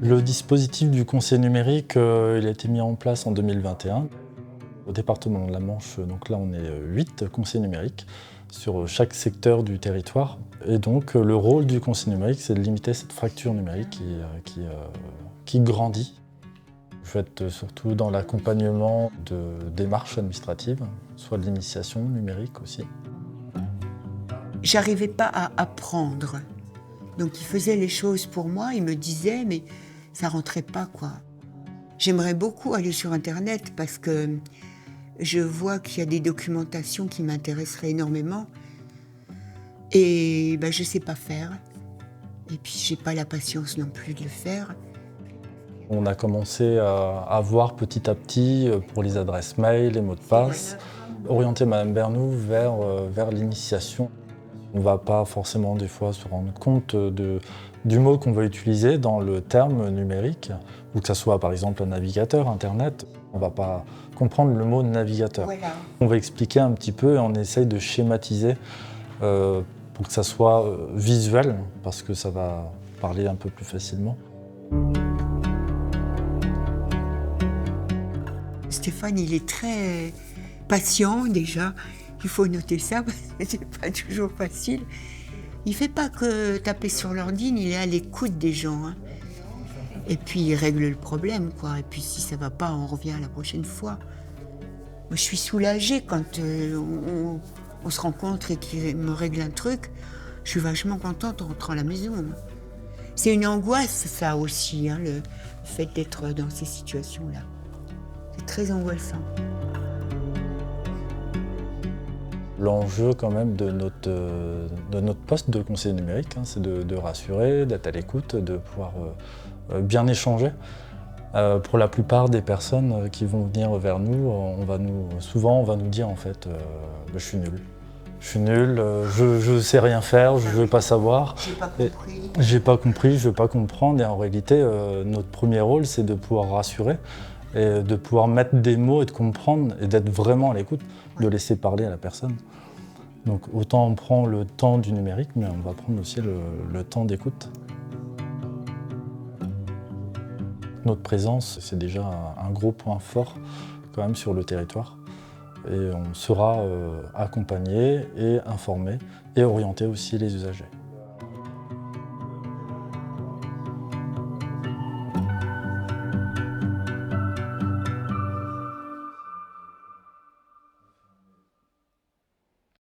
Le dispositif du conseil numérique, il a été mis en place en 2021. Au département de la Manche, donc là on est 8 conseillers numériques sur chaque secteur du territoire. Et donc le rôle du conseil numérique, c'est de limiter cette fracture numérique qui grandit. Je vais être surtout dans l'accompagnement de démarches administratives, soit de l'initiation numérique aussi. J'arrivais pas à apprendre. Donc il faisait les choses pour moi, il me disait, mais ça rentrait pas, quoi. J'aimerais beaucoup aller sur Internet parce que je vois qu'il y a des documentations qui m'intéresseraient énormément. Et je sais pas faire. Et puis j'ai pas la patience non plus de le faire. On a commencé à voir petit à petit pour les adresses mail, les mots de passe, orienter Madame Bernoux vers l'initiation. On ne va pas forcément des fois se rendre compte du mot qu'on va utiliser dans le terme numérique, ou que ce soit par exemple un navigateur, Internet. On ne va pas comprendre le mot navigateur. Voilà. On va expliquer un petit peu et on essaye de schématiser pour que ça soit visuel, parce que ça va parler un peu plus facilement. Stéphane, il est très patient déjà. Il faut noter ça parce que c'est pas toujours facile. Il fait pas que taper sur l'ordi, il est à l'écoute des gens. Hein. Et puis il règle le problème, quoi. Et puis si ça va pas, on revient la prochaine fois. Moi, je suis soulagée quand on se rencontre et qu'il me règle un truc. Je suis vachement contente en rentrant à la maison. C'est une angoisse, ça aussi, hein, le fait d'être dans ces situations-là. C'est très angoissant. L'enjeu quand même de notre poste de conseiller numérique, hein, c'est de rassurer, d'être à l'écoute, de pouvoir bien échanger. Pour la plupart des personnes qui vont venir vers nous, souvent on va nous dire en fait je suis nul. Je suis nul, je sais rien faire, je ne veux pas savoir. J'ai pas compris, je veux pas comprendre. Et en réalité, notre premier rôle, c'est de pouvoir rassurer et de pouvoir mettre des mots et de comprendre et d'être vraiment à l'écoute, de laisser parler à la personne. Donc autant on prend le temps du numérique, mais on va prendre aussi le temps d'écoute. Notre présence, c'est déjà un gros point fort quand même sur le territoire. Et on sera accompagné et informé et orienté aussi les usagers.